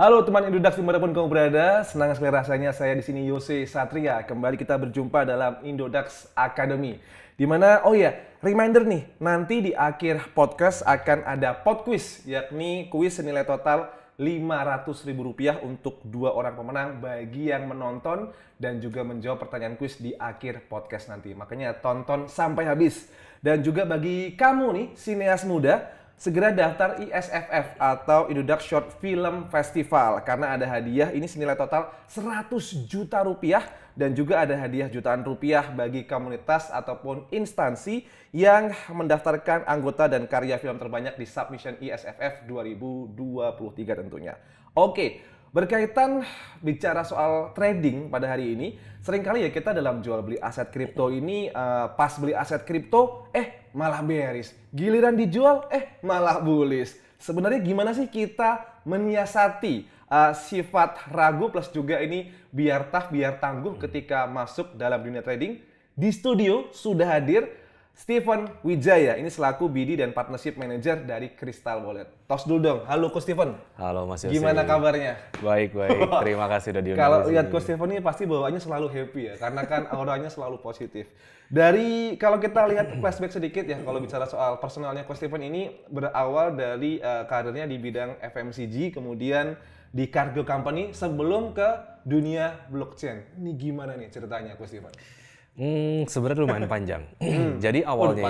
Halo teman Indodax dimanapun kamu berada, senang sekali rasanya saya di sini Yose Satria. Kembali kita berjumpa dalam Indodax Academy. Dimana, reminder nih, nanti di akhir podcast akan ada pod quiz, yakni kuis senilai total Rp500.000 untuk 2 orang pemenang bagi yang menonton dan juga menjawab pertanyaan kuis di akhir podcast nanti. Makanya tonton sampai habis. Dan juga bagi kamu nih, sineas muda, segera daftar ISFF atau Indodax Short Film Festival karena ada hadiah ini senilai total Rp100 juta dan juga ada hadiah jutaan rupiah bagi komunitas ataupun instansi yang mendaftarkan anggota dan karya film terbanyak di Submission ISFF 2023 tentunya. Oke, berkaitan bicara soal trading pada hari ini, seringkali ya kita dalam jual beli aset kripto ini pas beli aset kripto malah bearish. Giliran dijual malah bullish. Sebenarnya gimana sih kita menyiasati sifat ragu plus juga ini biar tangguh ketika masuk dalam dunia trading? Di studio sudah hadir Steven Wijaya, ini selaku BD dan Partnership Manager dari Crystal Wallet. Tos dulu dong, halo Coach Steven. Halo Mas Yose. Gimana kabarnya? Baik, terima kasih udah diundang. Kalau lihat Coach Steven ini pasti bawaannya selalu happy ya, karena kan auranya selalu positif. Dari, kalau kita lihat flashback sedikit ya, kalau bicara soal personalnya Coach Steven ini berawal dari karirnya di bidang FMCG, kemudian di cargo company sebelum ke dunia blockchain. Ini gimana nih ceritanya Coach Steven? Sebenarnya lumayan panjang. Jadi awalnya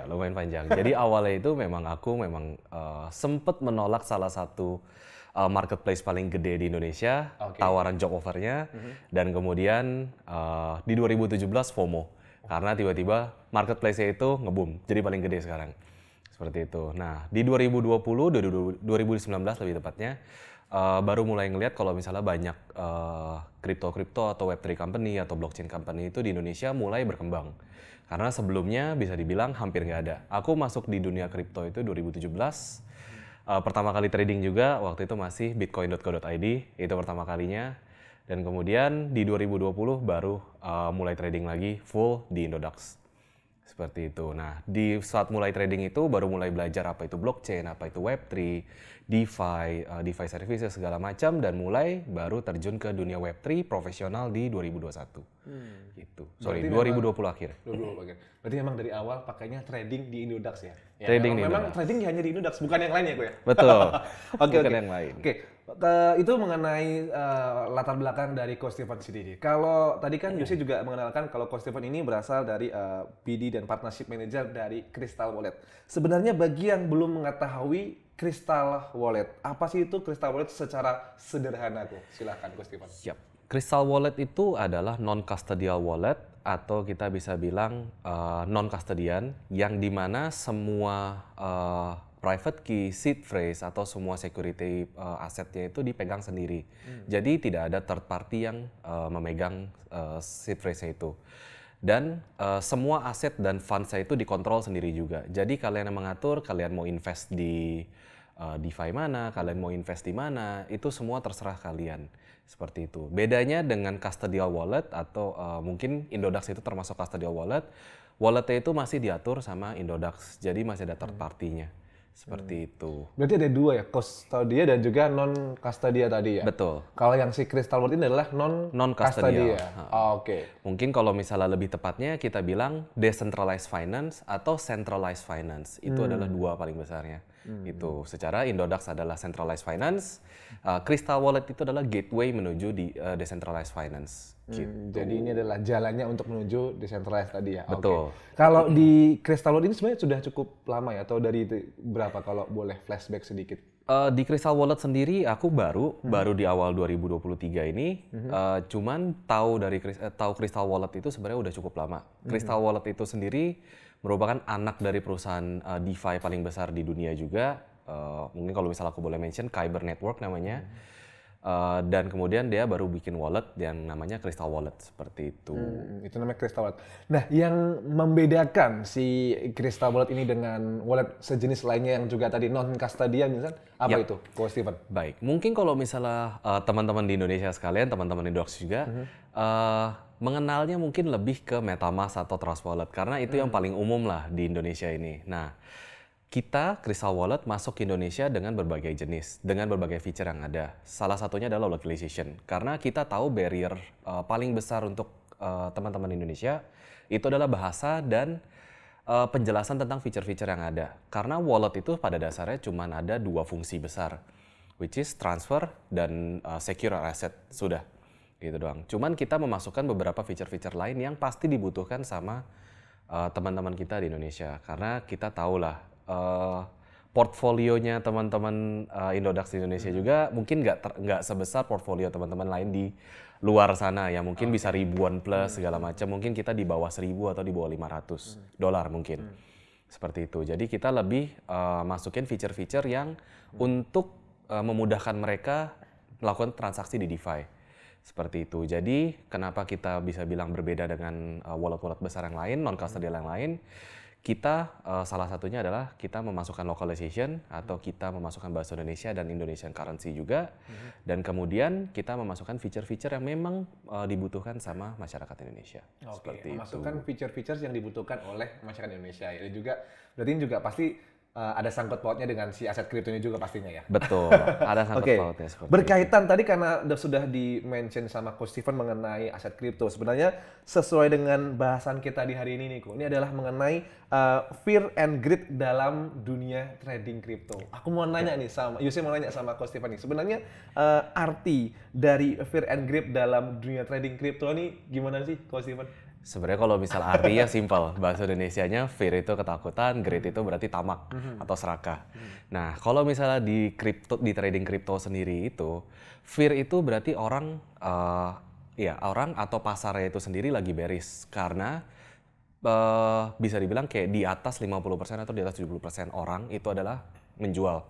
lumayan panjang. Jadi awalnya itu memang aku sempat menolak salah satu marketplace paling gede di Indonesia, tawaran job offer-nya, dan kemudian di 2017 FOMO karena tiba-tiba marketplace-nya itu nge-boom, jadi paling gede sekarang. Seperti itu. Nah, di 2019 lebih tepatnya, baru mulai ngelihat kalau misalnya banyak kripto atau Web3 company atau blockchain company itu di Indonesia mulai berkembang. Karena sebelumnya bisa dibilang hampir nggak ada. Aku masuk di dunia kripto itu 2017. Pertama kali trading juga waktu itu masih bitcoin.co.id, itu pertama kalinya. Dan kemudian di 2020 baru mulai trading lagi full di Indodax. Seperti itu. Nah, di saat mulai trading itu baru mulai belajar apa itu blockchain, apa itu Web3, DeFi services segala macam, dan mulai baru terjun ke dunia Web3 profesional di 2021. Gitu. Sorry, 2020 akhir. 2020 akhir. Berarti memang dari awal pakainya trading di Indodax ya? Trading memang trading hanya di Indodax, bukan yang lain ya gue ya? Betul. Bukan yang lain. Oke. Itu mengenai latar belakang dari Coach Steven sendiri. Kalau tadi kan Yose juga mengenalkan kalau Coach Steven ini berasal dari BD dan Partnership Manager dari Crystal Wallet. Sebenarnya bagi yang belum mengetahui Crystal Wallet, apa sih itu Crystal Wallet secara sederhana? Silahkan Coach Steven. Siap. Crystal Wallet itu adalah non-custodial wallet atau kita bisa bilang non-custodian yang dimana semua private key, seed phrase atau semua security asetnya itu dipegang sendiri. Jadi tidak ada third party yang memegang seed phrase-nya itu. Dan semua aset dan funds itu dikontrol sendiri juga. Jadi kalian yang mengatur, kalian mau invest di DeFi mana, kalian mau invest di mana, itu semua terserah kalian. Seperti itu. Bedanya dengan custodial wallet atau mungkin Indodax itu termasuk custodial wallet, walletnya itu masih diatur sama Indodax. Jadi masih ada third party-nya. Seperti itu. Berarti ada dua ya, custodia dan juga non-custodia tadi ya? Betul. Kalau yang si Crystal Wallet ini adalah non-custodia. Oke. Mungkin kalau misalnya lebih tepatnya kita bilang decentralized finance atau centralized finance. Itu adalah dua paling besarnya. Itu secara Indodax adalah centralized finance, Crystal Wallet itu adalah gateway menuju di decentralized finance. Gitu. Jadi ini adalah jalannya untuk menuju decentralized tadi ya? Betul. Kalau di Crystal Wallet ini sebenarnya sudah cukup lama ya? Atau dari berapa kalau boleh flashback sedikit? Di Crystal Wallet sendiri aku baru di awal 2023 ini, cuman tahu Crystal Wallet itu sebenarnya udah cukup lama. Crystal Wallet itu sendiri merupakan anak dari perusahaan DeFi paling besar di dunia juga. Mungkin kalau misalnya aku boleh mention, Kyber Network namanya. Dan kemudian dia baru bikin wallet yang namanya Crystal Wallet, seperti itu. Itu namanya Crystal Wallet. Nah, yang membedakan si Crystal Wallet ini dengan wallet sejenis lainnya yang juga tadi non-custodian misalnya, apa itu, Coach Steven? Baik, mungkin kalau misalnya teman-teman di Indonesia sekalian, teman-teman Indodax juga, mengenalnya mungkin lebih ke MetaMask atau Trust Wallet, karena itu yang paling umum lah di Indonesia ini. Nah, Kita Crystal Wallet masuk ke Indonesia dengan berbagai jenis, dengan berbagai feature yang ada. Salah satunya adalah localization, karena kita tahu barrier paling besar untuk teman-teman Indonesia itu adalah bahasa dan penjelasan tentang feature-feature yang ada. Karena wallet itu pada dasarnya cuma ada 2 fungsi besar, which is transfer dan secure asset, sudah gitu doang. Cuman kita memasukkan beberapa feature-feature lain yang pasti dibutuhkan sama teman-teman kita di Indonesia, karena kita tahulah portfolionya teman-teman Indodax di Indonesia juga mungkin nggak sebesar portfolio teman-teman lain di luar sana yang mungkin bisa ribuan plus segala macam. Mungkin kita di bawah 1.000 atau di bawah $500 mungkin. Seperti itu. Jadi kita lebih masukin feature-feature yang untuk memudahkan mereka melakukan transaksi di DeFi. Seperti itu. Jadi kenapa kita bisa bilang berbeda dengan wallet-wallet besar yang lain, non-custodial yang lain, kita salah satunya adalah kita memasukkan localization atau kita memasukkan bahasa Indonesia dan Indonesian currency juga, dan kemudian kita memasukkan feature-feature yang memang dibutuhkan sama masyarakat Indonesia. Oke, memasukkan feature-feature yang dibutuhkan oleh masyarakat Indonesia. Dan juga berarti juga pasti ada sangkut pautnya dengan si aset kripto ini juga pastinya ya. Betul, ada sangkut pautnya. Berkaitan itu. Tadi karena sudah di-mention sama Coach Steven mengenai aset kripto, sebenarnya sesuai dengan bahasan kita di hari ini nih, ini adalah mengenai fear and greed dalam dunia trading kripto. Aku mau nanya nih sama Yose, mau nanya sama Coach Steven nih, sebenarnya arti dari fear and greed dalam dunia trading kripto ini gimana sih Coach Steven? Sebenarnya kalau misal artinya simpel, bahasa Indonesianya fear itu ketakutan, greed itu berarti tamak atau serakah. Nah, kalau misalnya di trading kripto sendiri itu, fear itu berarti orang atau pasarnya itu sendiri lagi bearish, karena bisa dibilang kayak di atas 50% atau di atas 70% orang itu adalah menjual,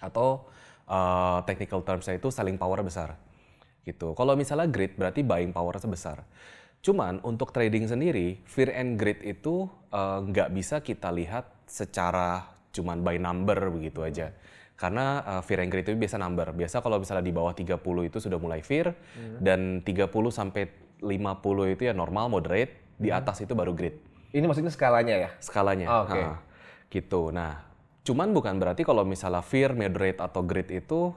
atau technical terms-nya itu selling power besar gitu. Kalau misalnya greed berarti buying power besar. Cuman untuk trading sendiri, fear and greed itu nggak bisa kita lihat secara cuman by number begitu aja. Karena fear and greed itu biasa number. Biasa kalau misalnya di bawah 30 itu sudah mulai fear, dan 30 sampai 50 itu ya normal, moderate, di atas itu baru greed. Ini maksudnya skalanya ya? Skalanya, gitu. Nah, cuman bukan berarti kalau misalnya fear, moderate, atau greed itu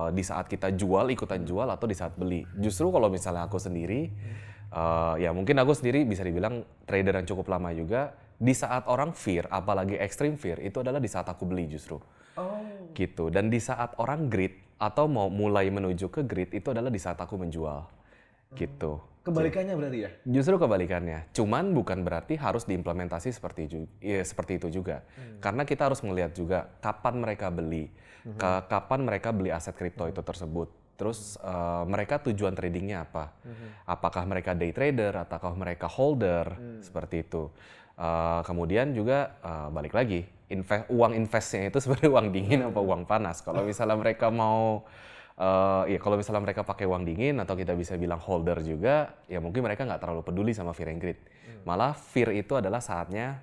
di saat kita jual, ikutan jual, atau di saat beli. Justru kalau misalnya aku sendiri, ya mungkin aku sendiri bisa dibilang trader yang cukup lama juga, di saat orang fear, apalagi extreme fear, itu adalah di saat aku beli justru. Gitu. Dan di saat orang greed atau mau mulai menuju ke greed, itu adalah di saat aku menjual. Gitu. Kebalikannya berarti ya? Justru kebalikannya. Cuman bukan berarti harus diimplementasi seperti itu juga. Karena kita harus melihat juga kapan mereka beli, kapan mereka beli aset kripto itu tersebut. Terus mereka tujuan tradingnya apa? Apakah mereka day trader, ataukah mereka holder, seperti itu. Kemudian juga balik lagi, uang investnya itu sebenarnya uang dingin apa uang panas. Kalau misalnya mereka mau, kalau misalnya mereka pakai uang dingin atau kita bisa bilang holder juga, ya mungkin mereka nggak terlalu peduli sama fear and greed. Malah fear itu adalah saatnya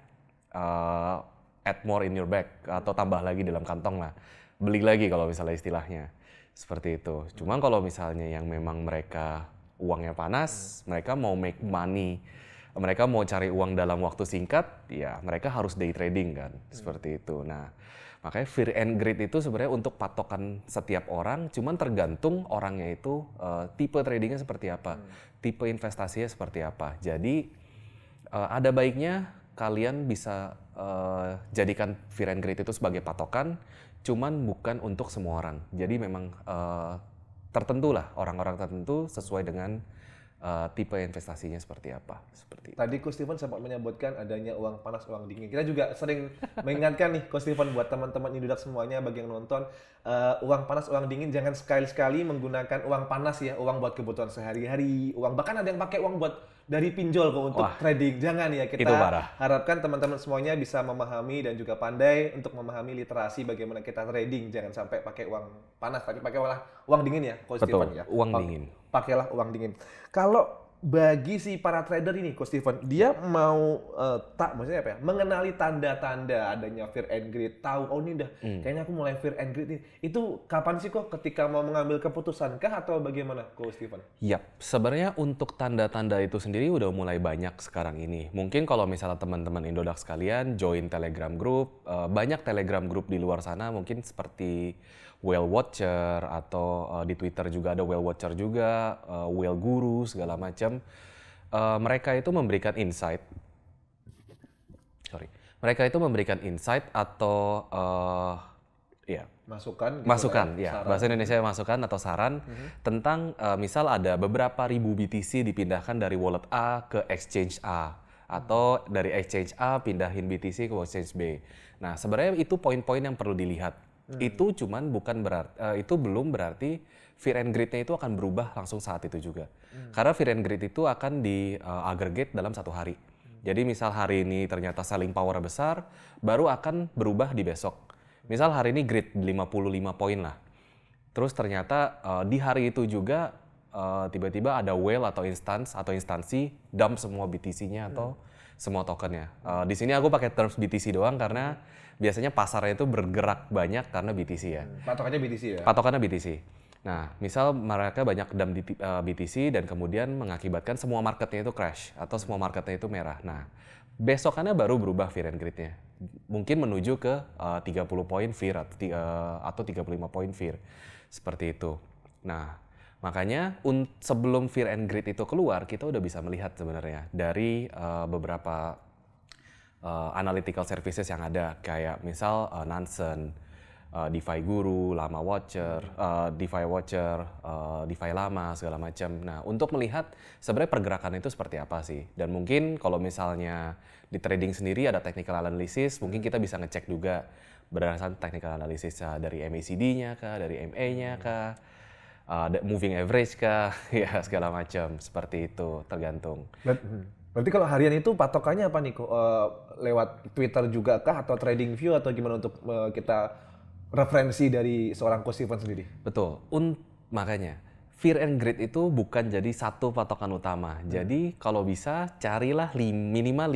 add more in your bag, atau tambah lagi dalam kantong lah. Beli lagi kalau misalnya istilahnya. Seperti itu. Cuma kalau misalnya yang memang mereka uangnya panas, mereka mau make money, mereka mau cari uang dalam waktu singkat, ya mereka harus day trading kan. Seperti itu. Nah, makanya fear and greed itu sebenarnya untuk patokan setiap orang, cuman tergantung orangnya itu tipe tradingnya seperti apa, tipe investasinya seperti apa. Jadi ada baiknya kalian bisa jadikan fear and greed itu sebagai patokan, cuman bukan untuk semua orang. Jadi memang tertentu lah, orang-orang tertentu sesuai dengan tipe investasinya seperti apa. Seperti tadi Coach Steven sempat menyebutkan adanya uang panas, uang dingin. Kita juga sering mengingatkan nih Coach Steven buat teman-teman Indodax semuanya, bagi yang nonton, uang panas, uang dingin, jangan sekali-sekali menggunakan uang panas ya, uang buat kebutuhan sehari-hari, uang bahkan ada yang pakai uang buat dari pinjol kok untuk trading. Jangan ya, kita harapkan teman-teman semuanya bisa memahami dan juga pandai untuk memahami literasi bagaimana kita trading. Jangan sampai pakai uang panas, tapi pakai uang dingin ya, Coach Steven ya. Uang dingin. Pakailah uang dingin. Kalau bagi si para trader ini, Coach Steven, dia mau maksudnya apa ya? Mengenali tanda-tanda adanya fear and greed, tahu oh ini udah kayaknya aku mulai fear and greed nih. Itu kapan sih kok ketika mau mengambil keputusan kah atau bagaimana, Coach Steven? Yap, sebenarnya untuk tanda-tanda itu sendiri udah mulai banyak sekarang ini. Mungkin kalau misalnya teman-teman Indodax sekalian join Telegram group, banyak Telegram group di luar sana mungkin seperti Whale Watcher atau di Twitter juga ada Whale Watcher juga, Whale Guru segala macam. Mereka itu memberikan insight. Mereka itu memberikan insight atau ya masukan, masukan ya, bahasa Indonesia masukan atau saran tentang misal ada beberapa ribu BTC dipindahkan dari wallet A ke exchange A atau dari exchange A pindahin BTC ke exchange B. Nah, sebenarnya itu poin-poin yang perlu dilihat. Itu cuman bukan berarti itu belum berarti fear and greed-nya itu akan berubah langsung saat itu juga. Karena fear and greed itu akan di aggregate dalam satu hari. Jadi misal hari ini ternyata selling power besar, baru akan berubah di besok. Misal hari ini greed 55 poin lah. Terus ternyata di hari itu juga tiba-tiba ada whale atau instansi dump semua BTC-nya atau semua tokennya. Di sini aku pakai terms BTC doang karena biasanya pasarnya itu bergerak banyak karena BTC ya. Patokannya BTC ya? Patokannya BTC. Nah, misal mereka banyak dump BTC dan kemudian mengakibatkan semua marketnya itu crash atau semua marketnya itu merah. Nah, besokannya baru berubah fear and greed-nya. Mungkin menuju ke 30 poin fear atau 35 poin fear. Seperti itu. Nah, makanya sebelum fear and greed itu keluar, kita udah bisa melihat sebenarnya dari beberapa analytical services yang ada, kayak misal Nansen, DeFi Guru, Llama Watcher, DeFi Watcher, DeFi Llama, segala macam. Nah, untuk melihat sebenarnya pergerakan itu seperti apa sih. Dan mungkin kalau misalnya di trading sendiri ada technical analysis, mungkin kita bisa ngecek juga berdasarkan technical analysis dari MACD-nya kah, dari MA-nya kah, moving average kah, ya segala macam. Seperti itu, tergantung. Berarti kalau harian itu patokannya apa nih kok? Lewat Twitter juga kah atau TradingView atau gimana untuk kita referensi dari seorang Coach Steven sendiri? Betul. Makanya fear and greed itu bukan jadi satu patokan utama. Jadi kalau bisa carilah minimal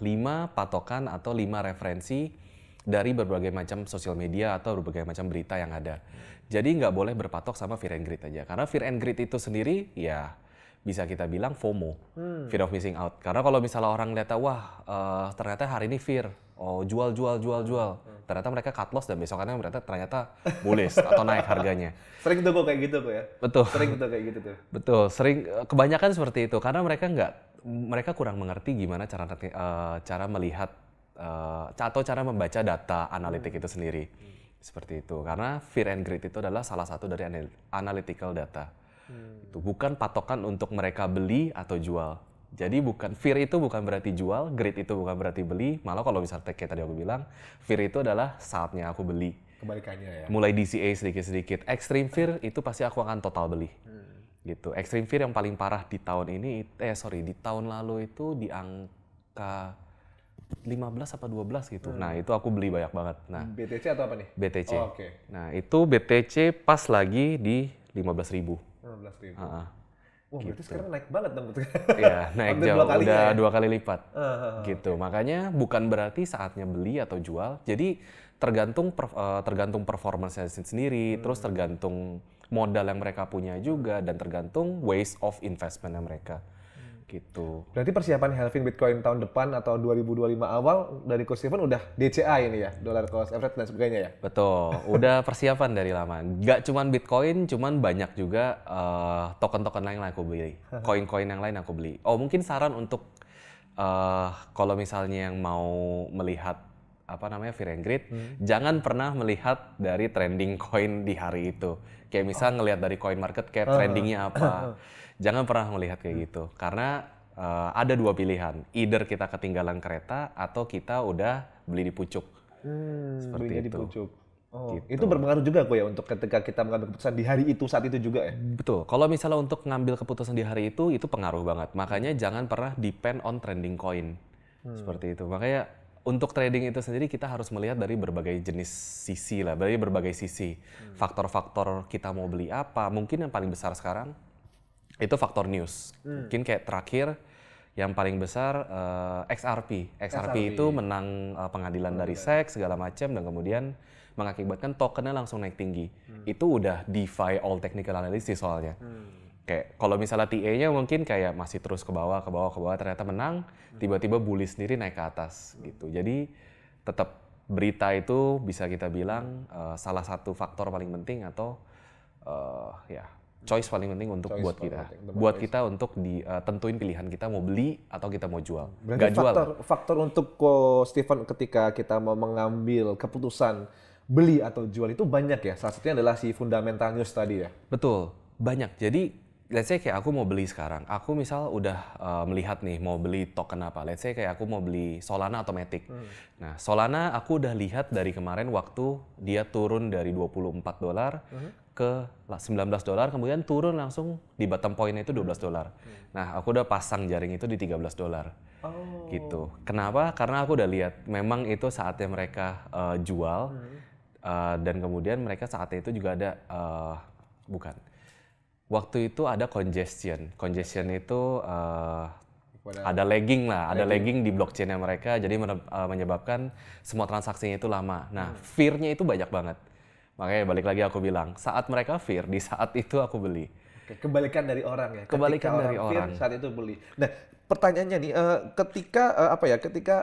5 patokan atau 5 referensi dari berbagai macam sosial media atau berbagai macam berita yang ada. Jadi nggak boleh berpatok sama fear and greed aja. Karena fear and greed itu sendiri ya bisa kita bilang FOMO, fear of missing out. Karena kalau misalnya orang lihat, wah ternyata hari ini fear, jual. Ternyata mereka cut loss dan besokannya ternyata bullish atau naik harganya. Sering tuh kok kayak gitu kok ya? Betul. Sering tuh kayak gitu tuh. Betul, sering, kebanyakan seperti itu. Karena mereka kurang mengerti gimana cara melihat atau cara membaca data analitik itu sendiri. Seperti itu. Karena fear and greed itu adalah salah satu dari analytical data. Itu bukan patokan untuk mereka beli atau jual. Jadi fear itu bukan berarti jual, greed itu bukan berarti beli. Malah kalau misalnya kayak tadi aku bilang, fear itu adalah saatnya aku beli. Kebalikannya ya. Mulai DCA sedikit-sedikit. Extreme fear itu pasti aku akan total beli. Gitu. Extreme fear yang paling parah di tahun ini, di tahun lalu itu di angka 15 apa 12 gitu. Nah, itu aku beli banyak banget. Nah, BTC atau apa nih? BTC. Oh, okay. Nah, itu BTC pas lagi di 15.000. 15.000. Wah, gitu. Berarti sekarang naik banget dong. Iya, naik jauh. Udah 2 kali lipat. Gitu. Okay. Makanya bukan berarti saatnya beli atau jual. Jadi tergantung performance-nya sendiri, terus tergantung modal yang mereka punya juga, dan tergantung ways of investment-nya mereka. Gitu. Berarti persiapan halving Bitcoin tahun depan atau 2025 awal dari Coach Steven udah DCA ini ya, dollar cost average dan sebagainya ya? Betul, udah persiapan dari lama. Gak cuman Bitcoin, cuman banyak juga token-token lain yang aku beli, koin-koin yang lain aku beli. Oh, mungkin saran untuk kalau misalnya yang mau melihat fear and greed, jangan pernah melihat dari trending coin di hari itu. Kayak misal ngelihat dari coin market cap trendingnya apa. Jangan pernah melihat kayak gitu. Karena ada 2 pilihan. Either kita ketinggalan kereta atau kita udah beli di pucuk. Seperti itu. Di pucuk. Oh, gitu. Itu berpengaruh juga kok ya untuk ketika kita mengambil keputusan di hari itu, saat itu juga ya? Betul. Kalau misalnya untuk ngambil keputusan di hari itu pengaruh banget. Makanya jangan pernah depend on trending coin. Seperti itu. Makanya untuk trading itu sendiri kita harus melihat dari berbagai jenis sisi lah, dari berbagai sisi. Faktor-faktor kita mau beli apa, mungkin yang paling besar sekarang Itu faktor news. Mungkin kayak terakhir yang paling besar XRP itu menang pengadilan dari SEC segala macam dan kemudian mengakibatkan tokennya langsung naik tinggi. Itu udah defy all technical analysis soalnya. Kayak kalau misalnya TA-nya mungkin kayak masih terus ke bawah ternyata menang, tiba-tiba bullish sendiri naik ke atas gitu. Jadi tetap berita itu bisa kita bilang salah satu faktor paling penting atau choice paling penting untuk buat kita. Buat kita untuk tentuin pilihan kita mau beli atau kita mau jual. Berarti faktor untuk Stephen ketika kita mau mengambil keputusan beli atau jual itu banyak ya. Salah satunya adalah si fundamental news tadi ya. Betul, banyak. Jadi let's say kayak aku mau beli sekarang. Aku misal udah melihat nih mau beli token apa. Let's say kayak aku mau beli Solana atau Matic. Nah, Solana aku udah lihat dari kemarin waktu dia turun dari $24 ke $19, kemudian turun langsung di bottom point-nya itu $12. Nah, aku udah pasang jaring itu di $13. Gitu. Kenapa? Karena aku udah lihat memang itu saatnya mereka jual dan kemudian mereka saatnya itu juga ada waktu itu ada congestion. Congestion itu ada lagging lah, ada lagging di blockchain-nya mereka, jadi menyebabkan semua transaksinya itu lama. Nah, fear-nya itu banyak banget. Makanya balik lagi aku bilang, saat mereka fear, di saat itu aku beli. Oke, kebalikan dari orang ya. Kebalikan dari orang. Fear, saat itu beli. Nah, pertanyaannya nih, ketika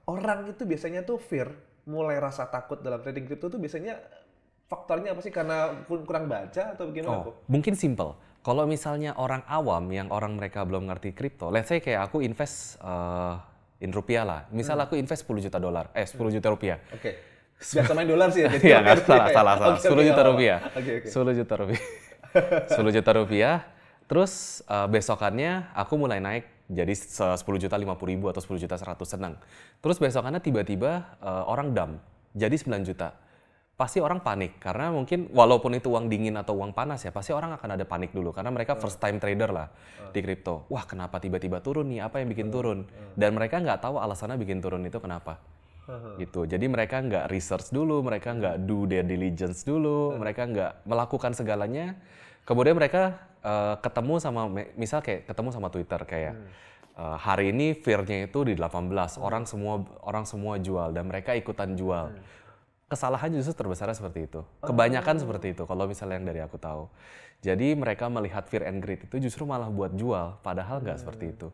orang itu biasanya tuh fear, mulai rasa takut dalam trading crypto tuh biasanya faktornya apa sih? Karena kurang baca atau bagaimana? Mungkin simple. Kalau misalnya orang awam yang mereka belum ngerti kripto, let's say kayak aku invest in rupiah lah. Misal aku invest $10 juta rupiah. Oke. Biasa main dolar sih ya? Iya, salah. 10 juta rupiah. 10 juta rupiah. 10 juta rupiah. Terus besokannya aku mulai naik jadi 10 juta 50 ribu atau 10 juta 100 senang. Terus besokannya tiba-tiba orang dump jadi 9 juta. Pasti orang panik karena mungkin walaupun itu uang dingin atau uang panas ya, pasti orang akan ada panik dulu karena mereka first time trader lah di kripto. Wah, kenapa tiba-tiba turun nih? Apa yang bikin turun? Dan mereka nggak tahu alasannya bikin turun itu kenapa. Gitu. Jadi mereka nggak research dulu, mereka nggak do their diligence dulu, mereka nggak melakukan segalanya. Kemudian mereka ketemu sama, misal kayak ketemu sama Twitter kayak hari ini fear-nya itu di 18, orang semua jual dan mereka ikutan jual. Kesalahan justru terbesarnya seperti itu. Kebanyakan seperti itu kalau misalnya yang dari aku tahu. Jadi mereka melihat fear and greed itu justru malah buat jual, padahal nggak seperti itu.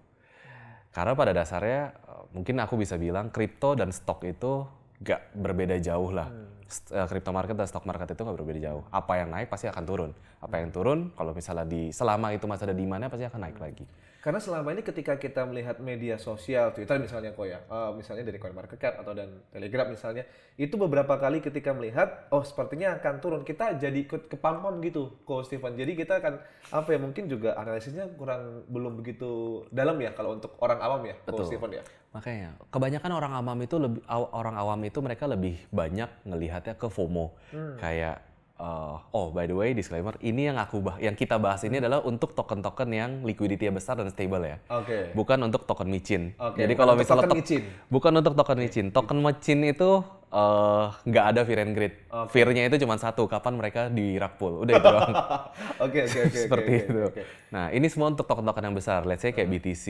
Karena pada dasarnya mungkin aku bisa bilang kripto dan stok itu nggak berbeda jauh lah. Crypto market dan stock market itu nggak berbeda jauh. Apa yang naik pasti akan turun. Apa yang turun kalau misalnya selama itu masih ada demand-nya pasti akan naik lagi. Karena selama ini ketika kita melihat media sosial, Twitter misalnya misalnya dari CoinMarketCap atau dan Telegram misalnya, itu beberapa kali ketika melihat, sepertinya akan turun, kita jadi ikut kepampam gitu, Stephen. Jadi kita akan mungkin juga analisisnya belum begitu dalam ya kalau untuk orang awam ya, Stephen ya. Makanya kebanyakan orang awam itu mereka lebih banyak ngelihatnya ke FOMO, kayak by the way, disclaimer, ini yang kita bahas ini adalah untuk token-token yang liquidity-nya besar dan stable ya. Bukan untuk token micin. Jadi kalau misalnya bukan untuk token micin. Token micin itu nggak ada fear and greed. Fear-nya itu cuma satu, kapan mereka di rug pull. Udah itu doang. Seperti itu. Nah, ini semua untuk token-token yang besar. Let's say kayak BTC,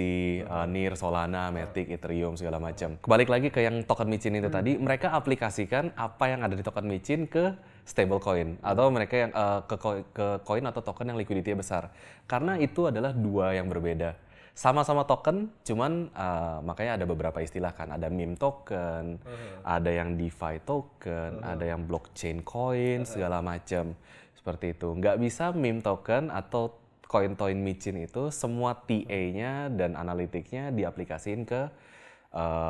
NIR, Solana, Matic, Ethereum, segala macam. Kebalik lagi ke yang token micin itu tadi, mereka aplikasikan apa yang ada di token micin ke stablecoin atau mereka yang ke koin atau token yang liquidity-nya besar. Karena itu adalah dua yang berbeda. Sama-sama token, cuman makanya ada beberapa istilah kan. Ada meme token, ada yang DeFi token, ada yang blockchain coin, segala macam. Seperti itu. Nggak bisa meme token atau koin-koin micin itu semua TA-nya dan analitiknya diaplikasiin ke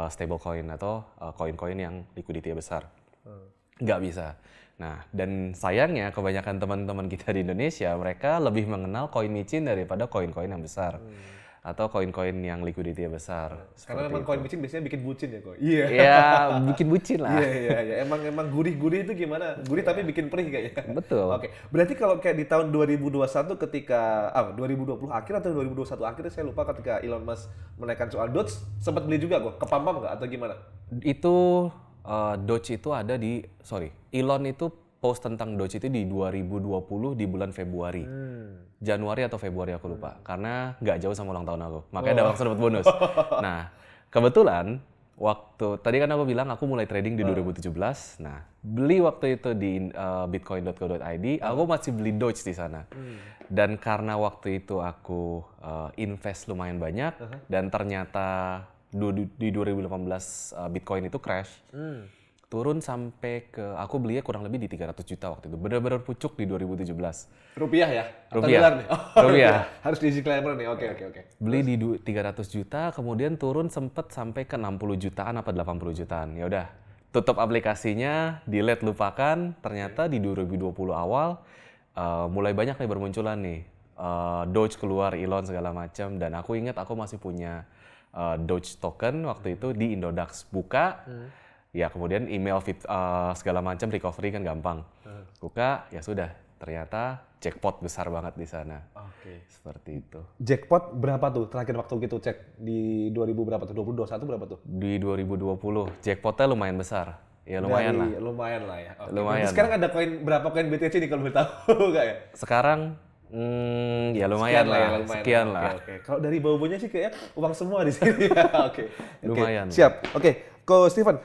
stablecoin atau koin-koin yang liquidity-nya besar. Nggak bisa. Nah, dan sayangnya kebanyakan teman-teman kita di Indonesia, mereka lebih mengenal koin micin daripada koin-koin yang besar. Atau koin-koin yang liquidity besar. Karena memang koin micin biasanya bikin bucin ya kok. Iya, bikin bucin lah. Iya. Emang gurih-gurih itu gimana? Gurih tapi bikin perih kayaknya. Betul. Oke. Berarti kalau kayak di tahun 2021 ketika 2020 akhir atau 2021 akhir saya lupa ketika Elon Musk menaikkan soal Doge, sempat beli juga kok. Kepampam nggak atau gimana? Itu Doge itu ada Elon itu post tentang Doge itu di 2020 di bulan Februari. Januari atau Februari aku lupa. Karena nggak jauh sama ulang tahun aku. Makanya langsung dapat bonus. Nah, kebetulan tadi kan aku bilang aku mulai trading di 2017. Nah, beli waktu itu di bitcoin.co.id, aku masih beli Doge di sana. Dan karena waktu itu aku invest lumayan banyak dan ternyata di 2018 Bitcoin itu crash. Turun sampai aku belinya kurang lebih di 300 juta waktu itu. Benar-benar pucuk di 2017. Rupiah ya? Atau Rupiah. dolar nih? Rupiah. Harus di disclaimer nih, oke. Beli di 300 juta, kemudian turun sempet sampai ke 60 jutaan apa 80 jutaan. Ya udah, tutup aplikasinya, delete lupakan. Ternyata di 2020 awal, mulai banyak nih bermunculan nih. Doge keluar, Elon segala macam. Dan aku ingat aku masih punya Doge token waktu itu di Indodax. Buka, ya kemudian email segala macam recovery kan gampang. Buka, ya sudah. Ternyata jackpot besar banget di sana. Oke. Seperti itu. Jackpot berapa tuh terakhir waktu gitu cek di 2000 berapa tuh? 2021 berapa tuh? Di 2020 jackpotnya lumayan besar. Ya lumayan lah. Lumayan lah ya. Okay. Lumayan. Sekarang ada berapa koin BTC nih kalau boleh tahu nggak ya? Sekarang ya lumayan lah. Sekian lah. Oke. Kalau dari bau-baunya sih kayak uang semua di sini. Oke. Lumayan. Siap. Oke. Ko Steven,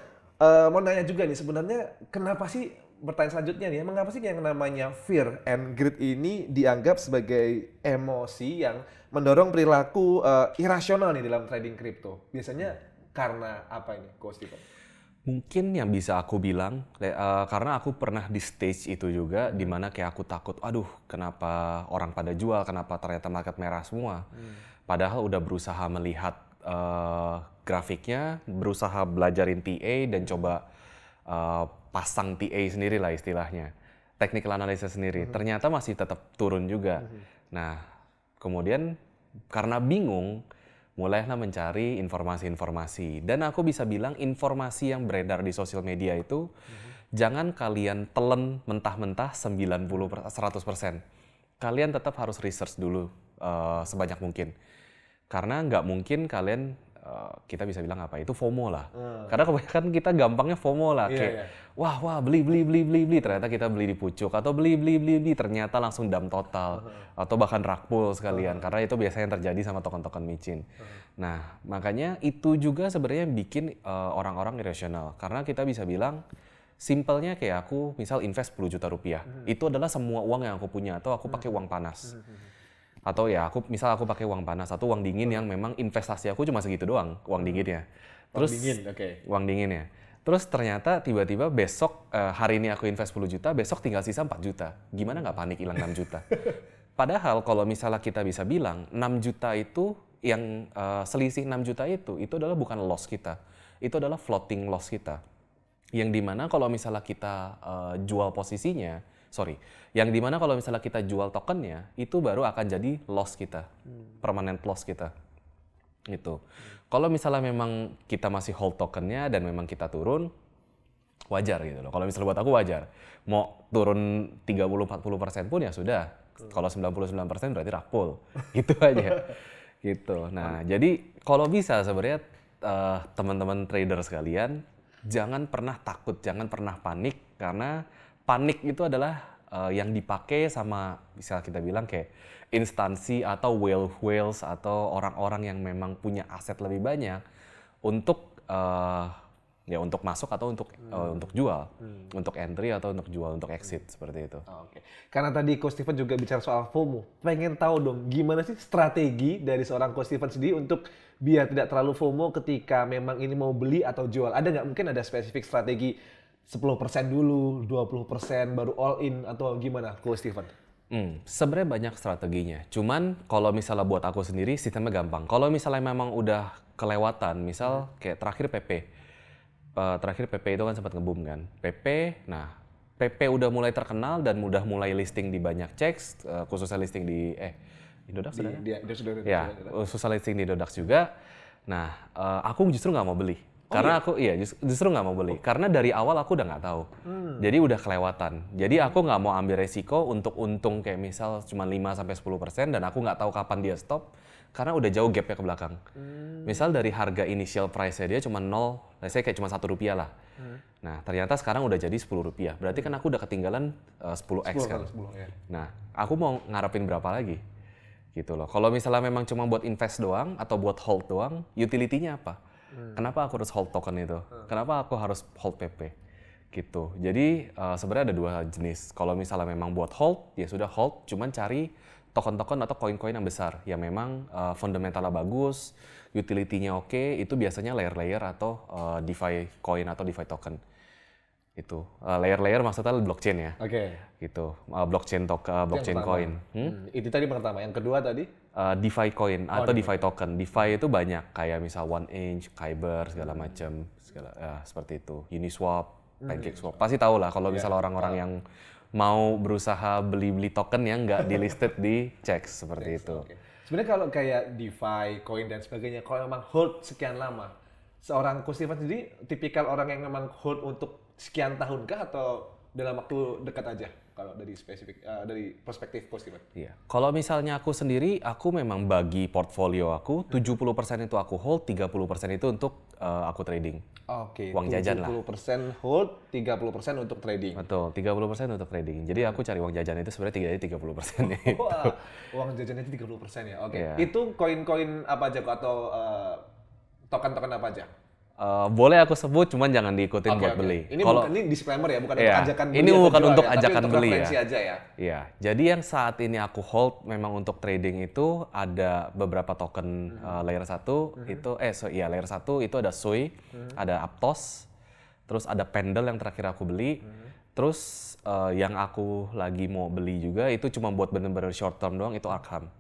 mau nanya juga nih sebenarnya kenapa sih pertanyaan selanjutnya nih, mengapa sih yang namanya fear and greed ini dianggap sebagai emosi yang mendorong perilaku irasional nih dalam trading kripto? Biasanya karena apa ini, Ko Steven? Mungkin yang bisa aku bilang, karena aku pernah di stage itu juga, di mana kayak aku takut, aduh kenapa orang pada jual, kenapa ternyata market merah semua. Padahal udah berusaha melihat grafiknya, berusaha belajarin TA dan coba pasang TA sendiri lah istilahnya. Technical analysis sendiri. Ternyata masih tetap turun juga. Nah, kemudian karena bingung, mulailah mencari informasi-informasi. Dan aku bisa bilang informasi yang beredar di sosial media itu, jangan kalian telan mentah-mentah 100%. Kalian tetap harus research dulu sebanyak mungkin. Karena nggak mungkin kalian, kita bisa bilang apa, itu FOMO lah. Karena kebanyakan kita gampangnya FOMO lah. Kayak, wah, beli. Ternyata kita beli di pucuk. Atau beli. Ternyata langsung dump total. Atau bahkan rug pull sekalian. Karena itu biasanya yang terjadi sama token-token micin. Nah, makanya itu juga sebenarnya bikin orang-orang irasional. Karena kita bisa bilang, simpelnya kayak aku misal invest 10 juta rupiah. Itu adalah semua uang yang aku punya. Atau aku pakai uang panas. Atau ya aku pakai uang panas atau uang dingin yang memang investasi aku cuma segitu doang, uang dinginnya. Terus uang dinginnya. Terus ternyata tiba-tiba besok hari ini aku invest 10 juta, besok tinggal sisa 4 juta. Gimana nggak panik hilang 6 juta? Padahal kalau misalnya kita bisa bilang 6 juta itu yang selisih 6 juta itu adalah bukan loss kita. Itu adalah floating loss kita. Yang dimana kalau misalnya kita jual posisinya, yang dimana kalau misalnya kita jual tokennya, itu baru akan jadi loss kita, permanent loss kita. Gitu. Kalau misalnya memang kita masih hold tokennya dan memang kita turun, wajar gitu loh. Kalau misalnya buat aku wajar. Mau turun 30-40% pun ya sudah. Kalau 99% berarti rug pull. Gitu aja. Gitu. Nah, jadi kalau bisa sebenarnya teman-teman trader sekalian, jangan pernah takut, jangan pernah panik, karena panik itu adalah yang dipakai sama, bisa kita bilang kayak instansi atau whales atau orang-orang yang memang punya aset lebih banyak untuk ya untuk masuk atau untuk jual, untuk entry atau untuk jual, untuk exit seperti itu. Oke. Karena tadi Coach Steven juga bicara soal FOMO, pengen tahu dong gimana sih strategi dari seorang Coach Steven sendiri untuk biar tidak terlalu FOMO ketika memang ini mau beli atau jual. Ada nggak mungkin ada spesifik strategi? 10% dulu, 20% baru all in atau gimana, Coach Steven? Sebenarnya banyak strateginya. Cuman kalau misalnya buat aku sendiri sistemnya gampang. Kalau misalnya memang udah kelewatan, misal kayak terakhir PP itu kan sempat nge-boom kan. PP udah mulai terkenal dan udah mulai listing di banyak checks, khususnya listing di Indodax sudah. Ya, khususnya listing di Indodax juga. Nah, aku justru nggak mau beli. Karena aku justru nggak mau beli. Karena dari awal aku udah nggak tahu. Jadi udah kelewatan. Jadi aku nggak mau ambil resiko untuk untung kayak misal cuma 5-10% dan aku nggak tahu kapan dia stop. karena udah jauh gapnya ke belakang. Misal dari harga initial price-nya dia cuma 0, saya kayak cuma Rp1 lah. Nah, ternyata sekarang udah jadi Rp10. Berarti kan aku udah ketinggalan 10x kan. 10, ya. Nah, aku mau ngarepin berapa lagi? Gitu loh. Kalau misalnya memang cuma buat invest doang atau buat hold doang, utility-nya apa? Kenapa aku harus hold token itu? Kenapa aku harus hold PP? Gitu. Jadi sebenarnya ada dua jenis. Kalau misalnya memang buat hold, ya sudah hold, cuman cari token-token atau koin-koin yang besar, yang memang fundamentalnya bagus, utility-nya oke, itu biasanya layer-layer atau DeFi coin atau DeFi token. Itu layer-layer maksudnya blockchain ya. Oke. Gitu. Blockchain blockchain coin. Itu tadi pertama. Yang kedua tadi? DeFi coin atau DeFi token. DeFi itu banyak kayak misal OneInch, Kyber segala macam, seperti itu. Uniswap, PancakeSwap. Pasti tahu lah kalau misalnya orang-orang yang mau berusaha beli-beli token yang nggak di-listed di CEX seperti itu. Okay. Sebenarnya kalau kayak DeFi, coin dan sebagainya, kalau memang hold sekian lama, seorang Ko Steven sendiri tipikal orang yang memang hold untuk sekian tahun kah atau dalam waktu dekat aja? Kalau dari dari perspektif Ko Steven? Iya. Kalau misalnya aku sendiri, aku memang bagi portfolio aku 70% itu aku hold, 30% itu untuk aku trading. Oke. Uang jajan lah. 70% hold, 30% untuk trading. Betul, 30% untuk trading. Jadi aku cari uang jajan itu sebenarnya 30%. Wah, uang jajannya itu 30% ya. Oke. Yeah. Itu koin-koin apa aja atau token-token apa aja? Boleh aku sebut, cuman jangan diikutin buat beli. Ini disclaimer ya, bukan untuk ajakan beli. Ini bukan untuk ya, ajakan tapi untuk beli referensi ya. aja ya. Iya. Jadi yang saat ini aku hold memang untuk trading itu ada beberapa token layer 1 itu layer 1 itu ada Sui, ada Aptos, terus ada Pendle yang terakhir aku beli. Terus yang aku lagi mau beli juga itu cuma buat bener-bener short term doang, itu Arkham.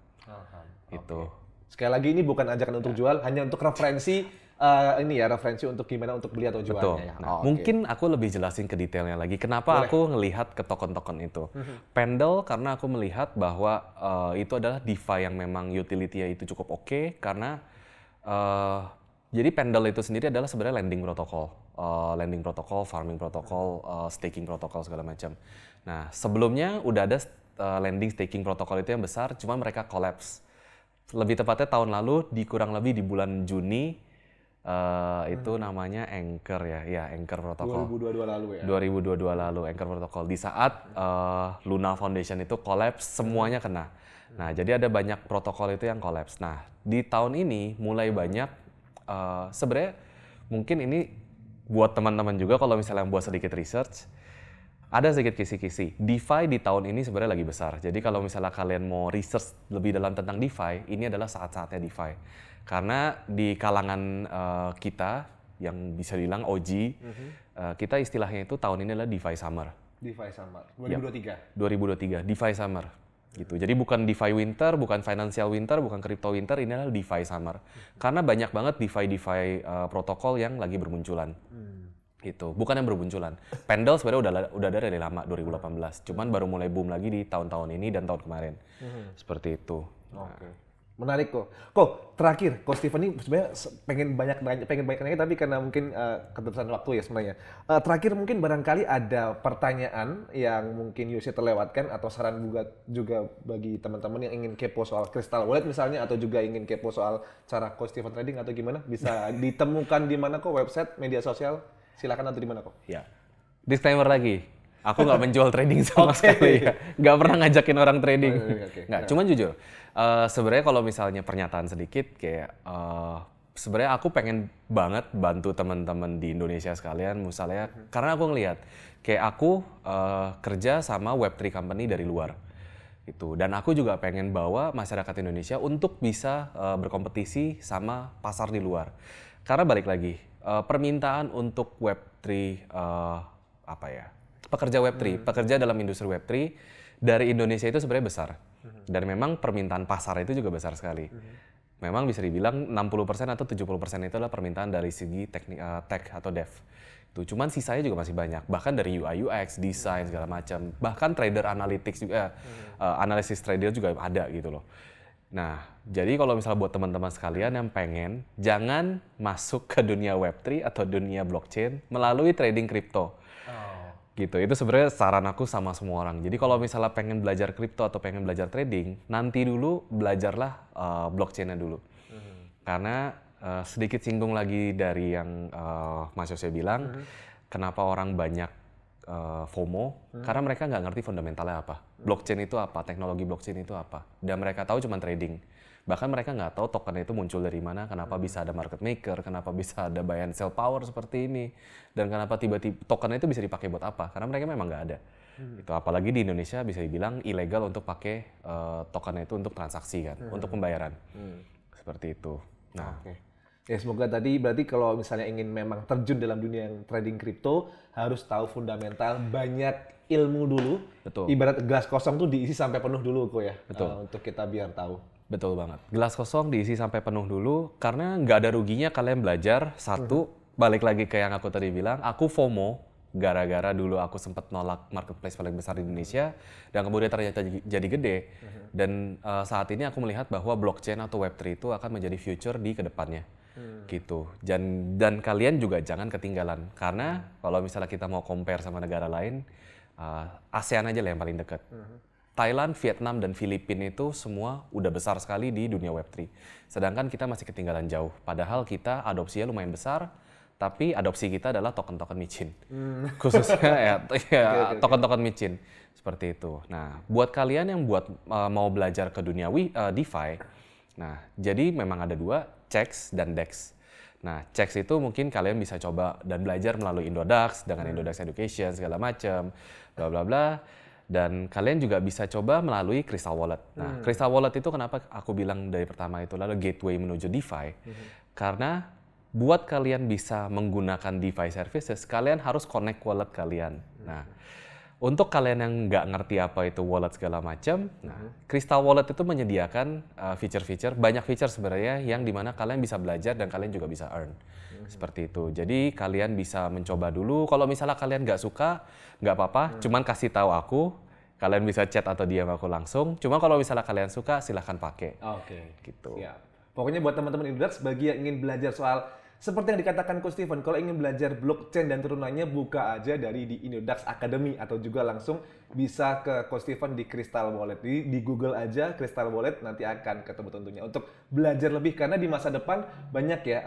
Itu. Sekali lagi ini bukan ajakan untuk jual, hanya untuk referensi. Referensi untuk gimana untuk beli atau jualnya. Betul. Ya. Nah, mungkin aku lebih jelasin ke detailnya lagi. Kenapa aku ngelihat ke token-token itu? Pendle karena aku melihat bahwa itu adalah DeFi yang memang utility-nya itu cukup oke, karena jadi Pendle itu sendiri adalah sebenarnya lending protocol, farming protocol, staking protocol segala macam. Nah, sebelumnya udah ada lending staking protocol itu yang besar, cuma mereka collapse. Lebih tepatnya tahun lalu, kurang lebih di bulan Juni. Itu namanya Anchor ya, Anchor Protocol. 2022 lalu ya? 2022 lalu, Anchor Protocol. Di saat Luna Foundation itu collapse, semuanya kena. Nah, jadi ada banyak protokol itu yang collapse. Nah, di tahun ini mulai banyak, sebenarnya mungkin ini buat teman-teman juga kalau misalnya buat sedikit research, ada sedikit kisi-kisi. DeFi di tahun ini sebenarnya lagi besar. Jadi kalau misalnya kalian mau research lebih dalam tentang DeFi, ini adalah saat-saatnya DeFi. Karena di kalangan kita yang bisa bilang OG, kita istilahnya itu tahun ini adalah DeFi Summer. DeFi Summer, 2023? 2023, DeFi Summer. Gitu. Jadi bukan DeFi Winter, bukan Financial Winter, bukan Crypto Winter, ini adalah DeFi Summer. Karena banyak banget DeFi protokol yang lagi bermunculan. Gitu. Bukan yang bermunculan. Pendle sebenarnya udah ada dari lama, 2018. Cuman baru mulai boom lagi di tahun-tahun ini dan tahun kemarin. Seperti itu. Oke. Menarik kok. Terakhir, Ko Steven ini sebenarnya pengen banyak nanya, tapi karena mungkin keterbatasan waktu ya sebenarnya. Terakhir mungkin barangkali ada pertanyaan yang mungkin Yose terlewatkan atau saran juga bagi teman-teman yang ingin kepo soal Crystal Wallet misalnya, atau juga ingin kepo soal cara Ko Steven trading atau gimana, bisa ditemukan di mana kok, website, media sosial, silakan, atau di mana kok? Ya. Disclaimer lagi. Aku nggak menjual trading sama sekali ya. Nggak pernah ngajakin orang trading. Nggak, cuman jujur. Sebenarnya kalau misalnya pernyataan sedikit kayak sebenarnya aku pengen banget bantu teman-teman di Indonesia sekalian misalnya, karena aku ngelihat kayak aku kerja sama Web3 company dari luar. Itu. Dan aku juga pengen bawa masyarakat Indonesia untuk bisa berkompetisi sama pasar di luar. Karena balik lagi, permintaan untuk Web3 pekerja Web3, pekerja dalam industri Web3 dari Indonesia itu sebenarnya besar. Dan memang permintaan pasar itu juga besar sekali. Memang bisa dibilang 60% atau 70% itu adalah permintaan dari segi tech atau dev. Itu cuman sisanya juga masih banyak. Bahkan dari UI UX, desain segala macam. Bahkan trader analytics juga, analisis trader juga ada gitu loh. Nah, jadi kalau misalnya buat teman-teman sekalian yang pengen, jangan masuk ke dunia Web3 atau dunia blockchain melalui trading kripto. Gitu. Itu sebenarnya saran aku sama semua orang. Jadi kalau misalnya pengen belajar kripto atau pengen belajar trading, nanti dulu belajarlah blockchain-nya dulu. Karena sedikit singgung lagi dari yang Mas Yose bilang, kenapa orang banyak FOMO? Karena mereka nggak ngerti fundamentalnya apa. Blockchain itu apa, teknologi blockchain itu apa. Dan mereka tahu cuma trading. Bahkan mereka nggak tahu token itu muncul dari mana, kenapa bisa ada market maker, kenapa bisa ada buy and sell power seperti ini, dan kenapa tiba-tiba token itu bisa dipakai buat apa? Karena mereka memang nggak ada. Itu apalagi di Indonesia bisa dibilang ilegal untuk pakai token itu untuk transaksi kan, untuk pembayaran. Seperti itu. Nah, Ya semoga tadi berarti kalau misalnya ingin memang terjun dalam dunia yang trading kripto harus tahu fundamental, banyak ilmu dulu. Betul. Ibarat gelas kosong tuh diisi sampai penuh dulu kok ya. Betul. Untuk kita biar tahu. Betul banget. Gelas kosong diisi sampai penuh dulu karena nggak ada ruginya kalian belajar. Satu, balik lagi ke yang aku tadi bilang, aku FOMO gara-gara dulu aku sempat nolak marketplace paling besar di Indonesia dan kemudian ternyata jadi gede. Dan saat ini aku melihat bahwa blockchain atau Web3 itu akan menjadi future di kedepannya. Gitu. Dan kalian juga jangan ketinggalan karena kalau misalnya kita mau compare sama negara lain, ASEAN aja lah yang paling dekat. Thailand, Vietnam, dan Filipina itu semua udah besar sekali di dunia Web3. Sedangkan kita masih ketinggalan jauh. Padahal kita adopsinya lumayan besar, tapi adopsi kita adalah token-token micin. Khususnya token-token micin. Seperti itu. Nah, buat kalian yang mau belajar ke dunia DeFi, nah, jadi memang ada dua, CEX dan DEX. Nah, CEX itu mungkin kalian bisa coba dan belajar melalui Indodax, dengan Indodax Education, segala macam, bla bla bla. Dan kalian juga bisa coba melalui Crystal Wallet. Nah, Crystal Wallet itu kenapa aku bilang dari pertama itu lalu gateway menuju DeFi? Karena buat kalian bisa menggunakan DeFi services, kalian harus connect wallet kalian. Nah, untuk kalian yang nggak ngerti apa itu wallet segala macam, nah, Crystal Wallet itu menyediakan feature-feature, banyak feature sebenarnya yang dimana kalian bisa belajar dan kalian juga bisa earn. Seperti itu. Jadi kalian bisa mencoba dulu. Kalau misalnya kalian nggak suka, nggak apa-apa. Cuman kasih tahu aku. Kalian bisa chat atau DM aku langsung. Cuma kalau misalnya kalian suka, silahkan pakai. Oke. Gitu. Siap. Pokoknya buat teman-teman Indodax, bagi yang ingin belajar soal seperti yang dikatakan Coach Steven, kalau ingin belajar blockchain dan turunannya, buka aja dari di Indodax Academy atau juga langsung bisa ke Coach Steven di Crystal Wallet. Di Google aja Crystal Wallet, nanti akan ketemu tentunya untuk belajar lebih karena di masa depan banyak ya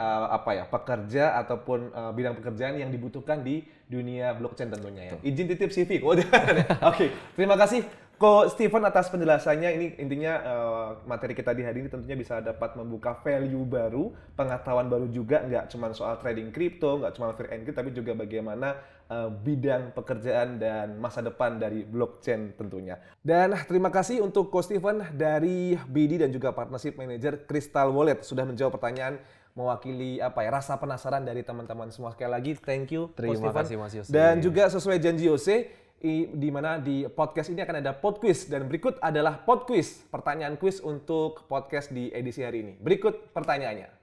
pekerja ataupun bidang pekerjaan yang dibutuhkan di dunia blockchain tentunya ya. Izin titip CV. Oke, terima kasih Coach Steven atas penjelasannya. Ini intinya materi kita di hari ini tentunya bisa dapat membuka value baru, pengetahuan baru juga, nggak cuma soal trading kripto, nggak cuma free and clear, tapi juga bagaimana bidang pekerjaan dan masa depan dari blockchain tentunya. Dan terima kasih untuk Coach Steven dari BD dan juga Partnership Manager Crystal Wallet sudah menjawab pertanyaan mewakili rasa penasaran dari teman-teman semua. Sekali lagi thank you Terima kasih Mas Yose. Dan juga sesuai janji Yose, di mana di podcast ini akan ada pod quiz dan berikut adalah pod quiz, pertanyaan quiz untuk podcast di edisi hari ini. Berikut pertanyaannya.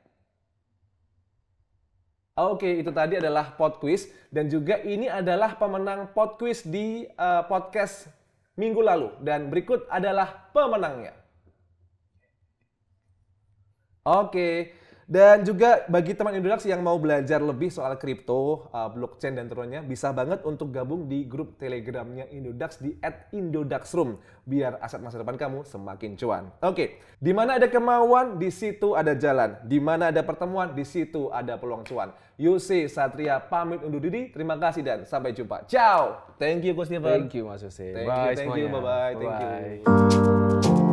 Oke, itu tadi adalah pod quiz dan juga ini adalah pemenang pod quiz di podcast minggu lalu dan berikut adalah pemenangnya. Oke. Dan juga bagi teman Indodax yang mau belajar lebih soal kripto, blockchain dan turunannya, bisa banget untuk gabung di grup Telegramnya Indodax di @indodaxroom biar aset masa depan kamu semakin cuan. Oke, di mana ada kemauan, di situ ada jalan. Di mana ada pertemuan, di situ ada peluang cuan. Yose Satria pamit undur diri. Terima kasih dan sampai jumpa. Ciao. Thank you Coach Steven. Thank you Mas Yose. Thank you. Bye bye. Thank you.